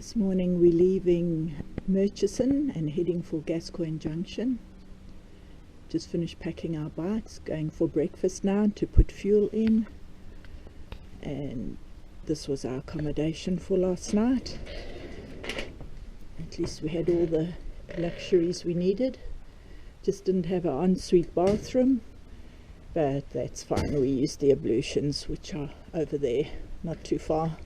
This morning we're leaving Murchison and heading for Gascoigne Junction. Just finished packing our bikes, going for breakfast now to put fuel in. And this was our accommodation for last night. At least we had all the luxuries we needed. Just didn't have an ensuite bathroom, but that's fine. We used the ablutions, which are over there, not too far.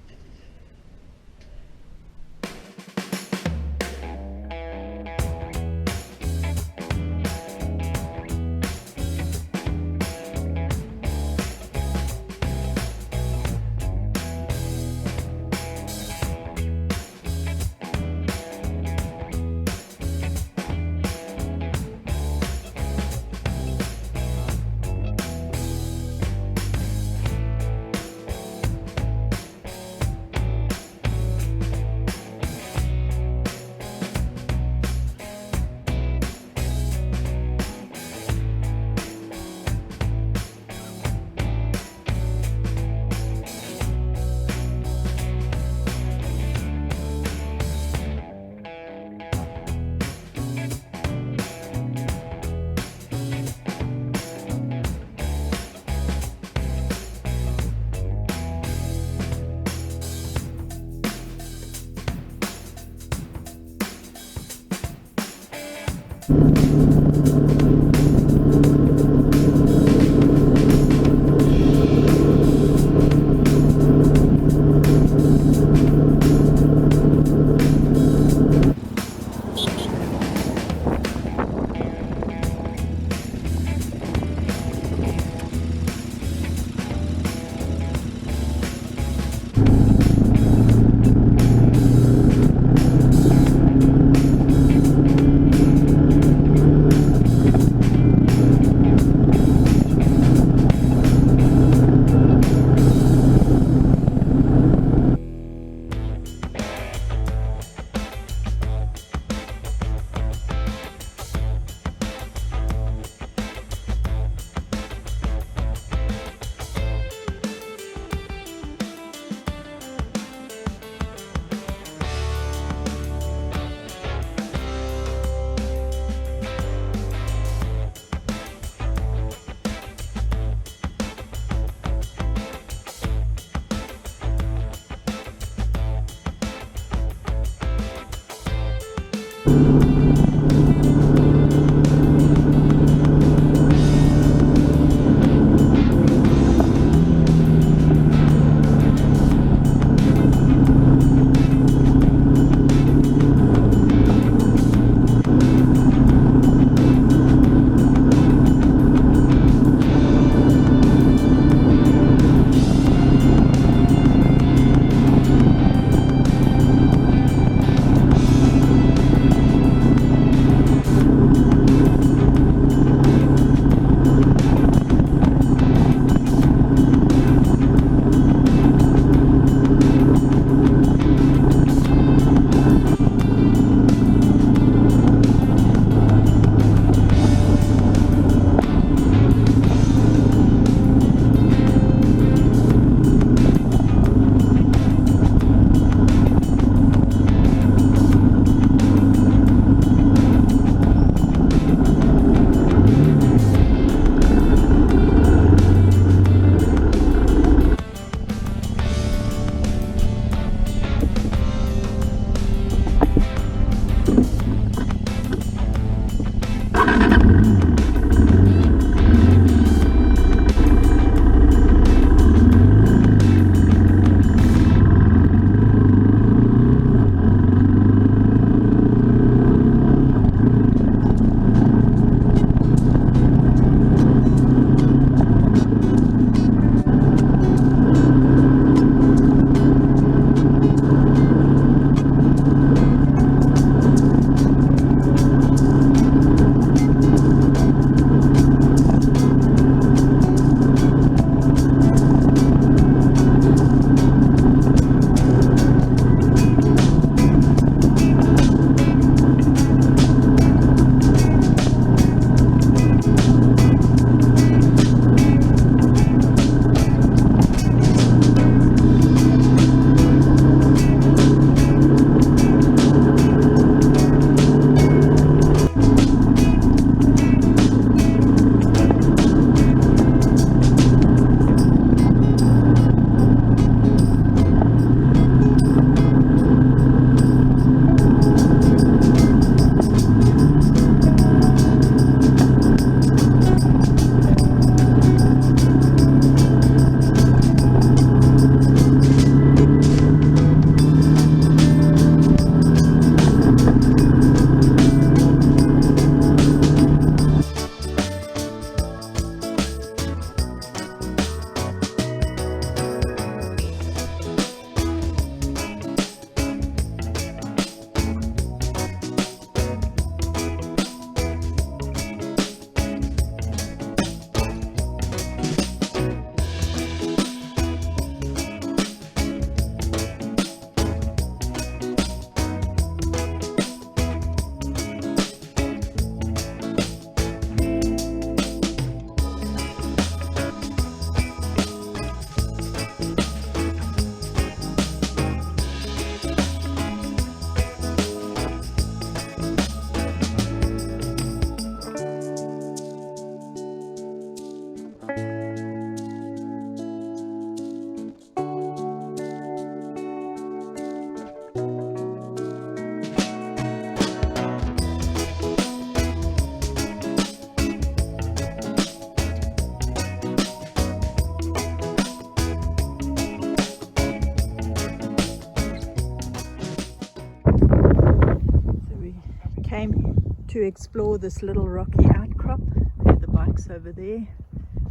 to explore this little rocky outcrop. There, the bike's over there.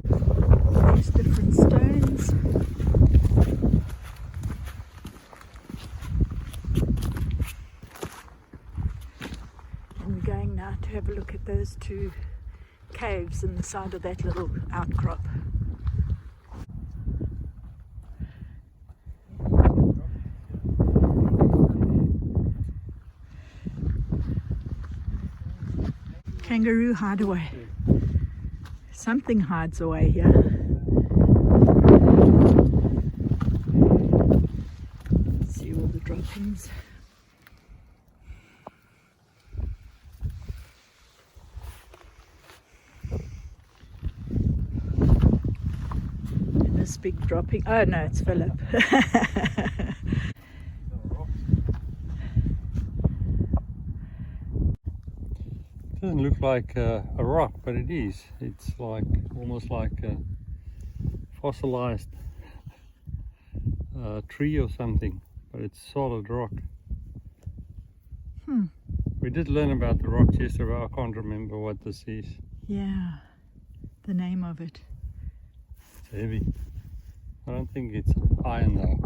There's different stones. And we're going now to have a look at those two caves in the side of that little outcrop. Kangaroo hideaway. Something hides away here. See all the droppings. And this big dropping. Oh no, it's Philip. Doesn't look like a rock, but it is. It's like almost like a fossilized tree or something, but it's solid rock. We did learn about the rocks yesterday, but I can't remember what this is. Yeah, the name of it. It's heavy. I don't think it's iron though.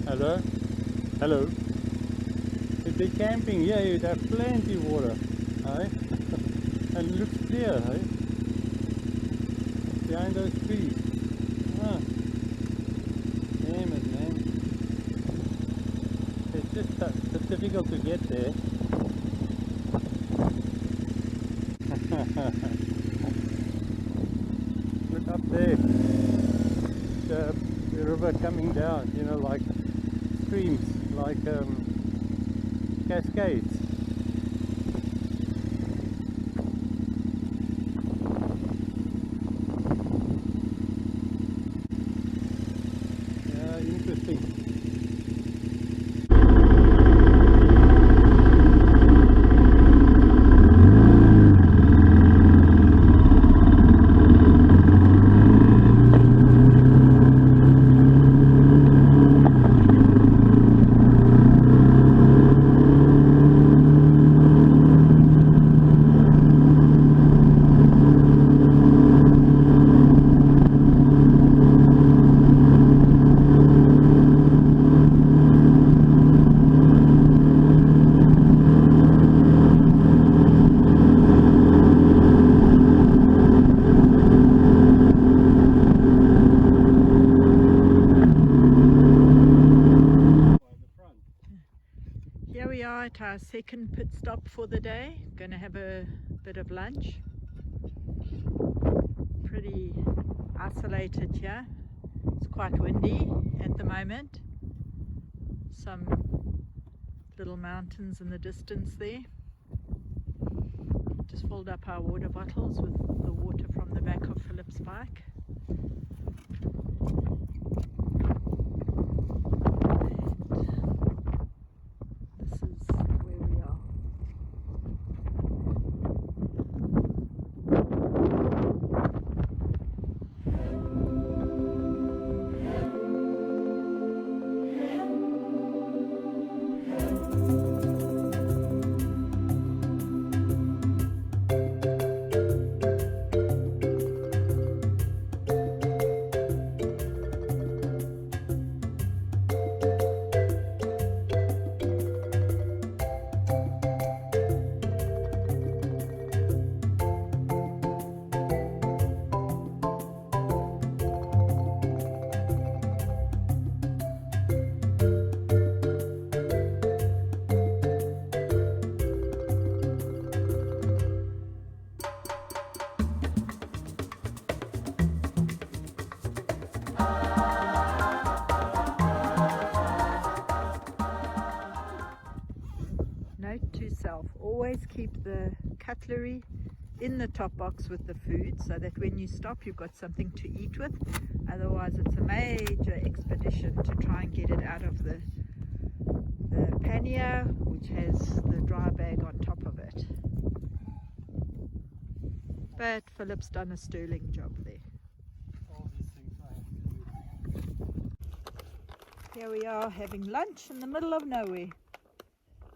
Hello? Hello? If they're camping here, you'd have plenty of water, eh? And it looks clear, eh? Behind those trees. Ah. Damn it, man. It's just difficult to get there. Look up there. The river coming down, you know, like streams, like cascades. Yeah, interesting. Here we are at our second pit stop for the day. Going to have a bit of lunch. Pretty isolated here. It's quite windy at the moment. Some little mountains in the distance there. Just filled up our water bottles with the water from the back of Philip's bike. And this is where we are. Note to self, always keep the cutlery in the top box with the food so that when you stop you've got something to eat with. Otherwise it's a major expedition to try and get it out of the pannier, which has the dry bag on top of it. But Philip's done a sterling job there. All these things I have to do. Here we are having lunch in the middle of nowhere.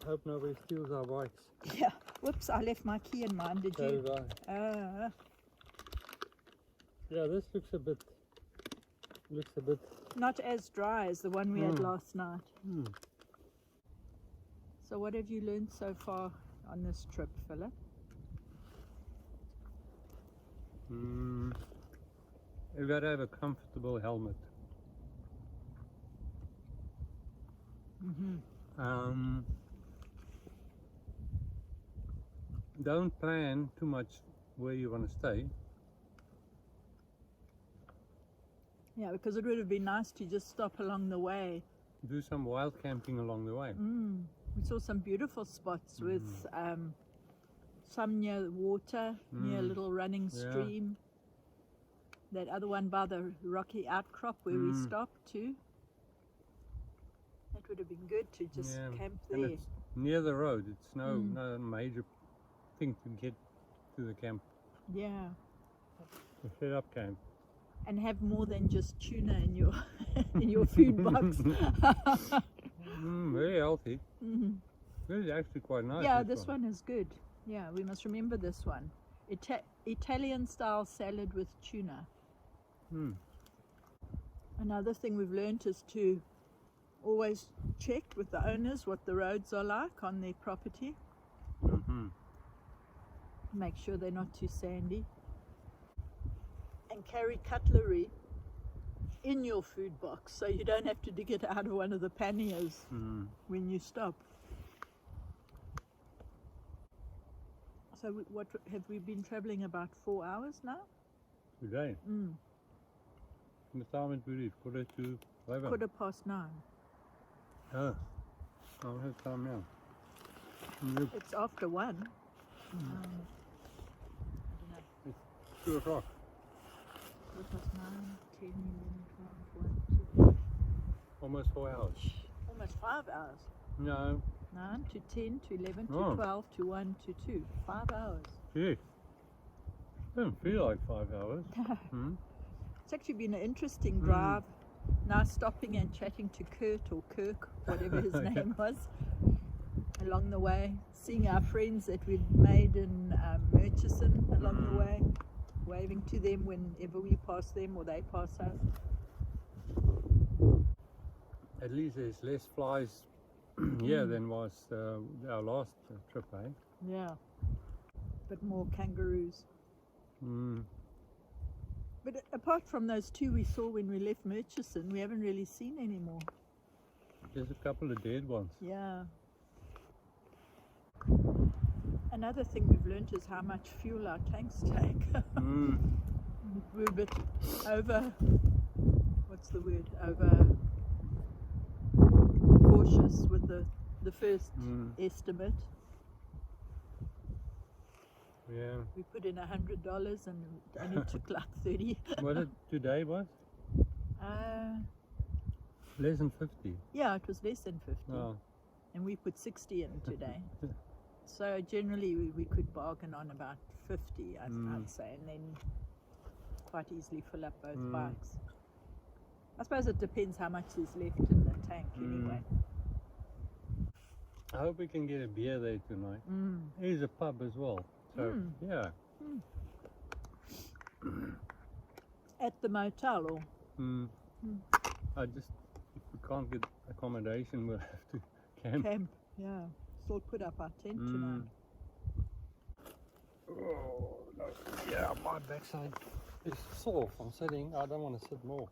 Hope nobody steals our bikes. Yeah, whoops, I left my key in mine, did So you? did I. Yeah, this looks a bit Not as dry as the one we had last night. Hmm. So what have you learned so far on this trip, Philip? You've got to have a comfortable helmet. Don't plan too much where you want to stay. Yeah, because it would have been nice to just stop along the way. Do some wild camping along the way. We saw some beautiful spots with some near the water, near a little running stream. That other one by the rocky outcrop where we stopped too. That would have been good to just camp And there. it's near the road. It's no major thing to get to the camp. Yeah, To set up camp. and have more than just tuna in your in your food box. Very healthy. This is actually quite nice. Yeah, this one is good. Yeah, we must remember this one. Italian style salad with tuna. Another thing we've learned is to always check with the owners what the roads are like on their property. Make sure they're not too sandy. And carry cutlery in your food box so you don't have to dig it out of one of the panniers when you stop. So what have we been travelling about 4 hours now? Today. What time did we leave? 11:45. 9:15. Oh, I don't have time now. It's after 1. It's 2 o'clock. 9, 10, 11, 12, 1, 2. Almost 4 hours. Almost 5 hours. No. 9 to 10 to 11 to Oh. 12 to 1 to 2. 5 hours. Gee. Doesn't feel like 5 hours. It's actually been an interesting drive. Now stopping and chatting to Kurt or Kirk, whatever his name was, along the way. Seeing our friends that we'd made in Murchison along the way. Waving to them whenever we pass them or they pass us. At least there's less flies here than was our last trip, eh? Yeah. But more kangaroos. But apart from those two we saw when we left Murchison, we haven't really seen any more. There's a couple of dead ones. Yeah. Another thing we've learnt is how much fuel our tanks take. We're a bit over what's the word, over cautious with the first estimate. Yeah. We put in $100 and it only took like 30. What it today was? Less than 50. Yeah, it was less than 50. Oh. And we put 60 in today. So generally we could bargain on about 50, I'd say, and then quite easily fill up both bikes. I suppose it depends how much is left in the tank anyway. I hope we can get a beer there tonight. There's a pub as well. So, yeah. At the motel or? I just, if we can't get accommodation, we'll have to camp. Yeah. Still put up our tent tonight. Oh, no. Yeah, my backside is sore from sitting. I don't want to sit more.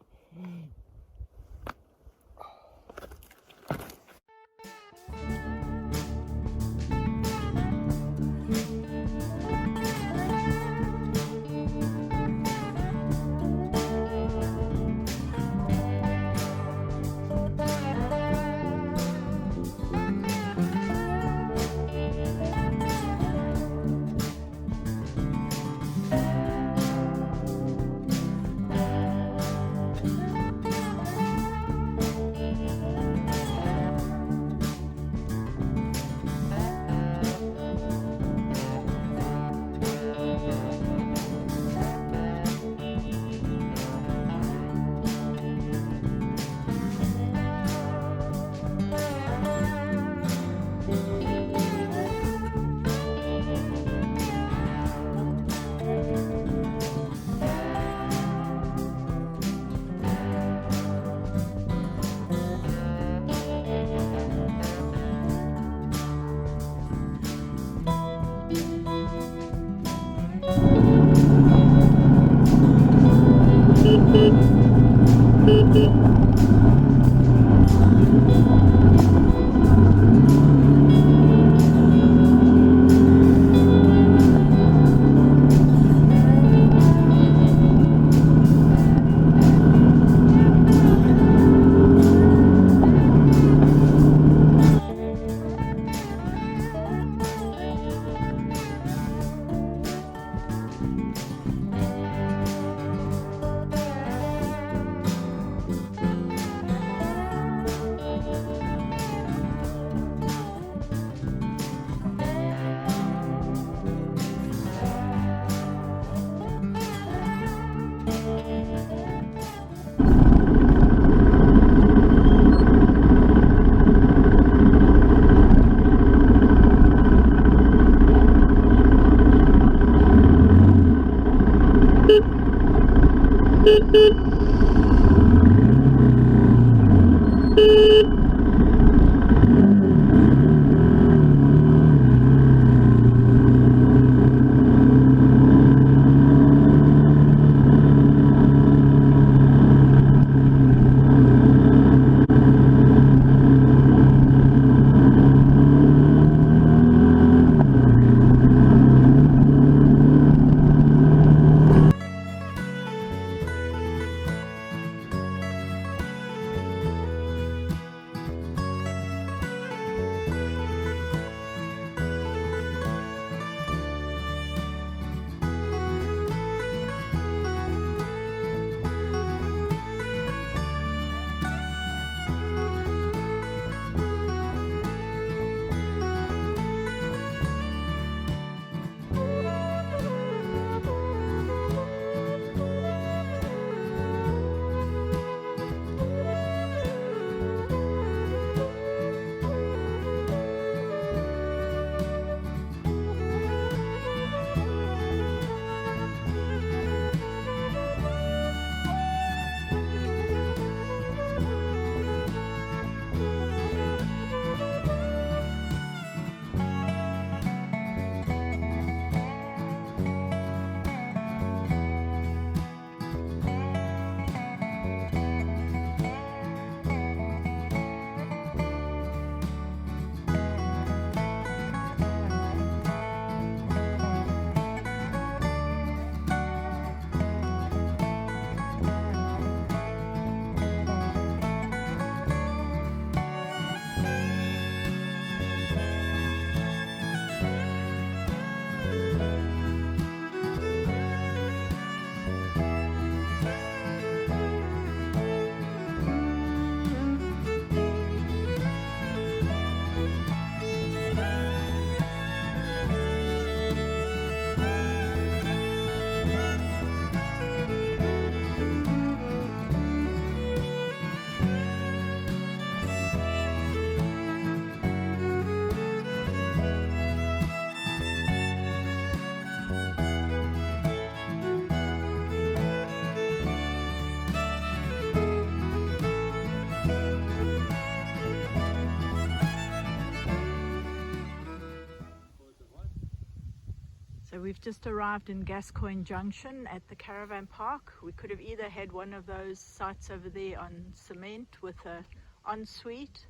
we've just arrived in Gascoigne Junction at the caravan park. We could have either had one of those sites over there on cement with a ensuite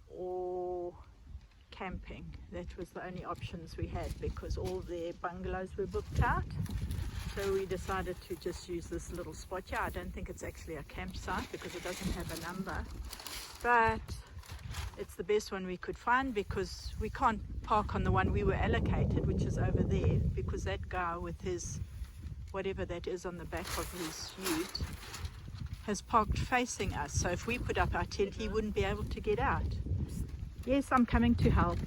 or camping. That was the only options we had because all their bungalows were booked out. So we decided to just use this little spot here. I don't think it's actually a campsite because it doesn't have a number, but it's the best one we could find because we can't park on the one we were allocated, which is over there, because that guy with his whatever that is on the back of his ute has parked facing us. So if we put up our tent, he wouldn't be able to get out. Yes, I'm coming to help.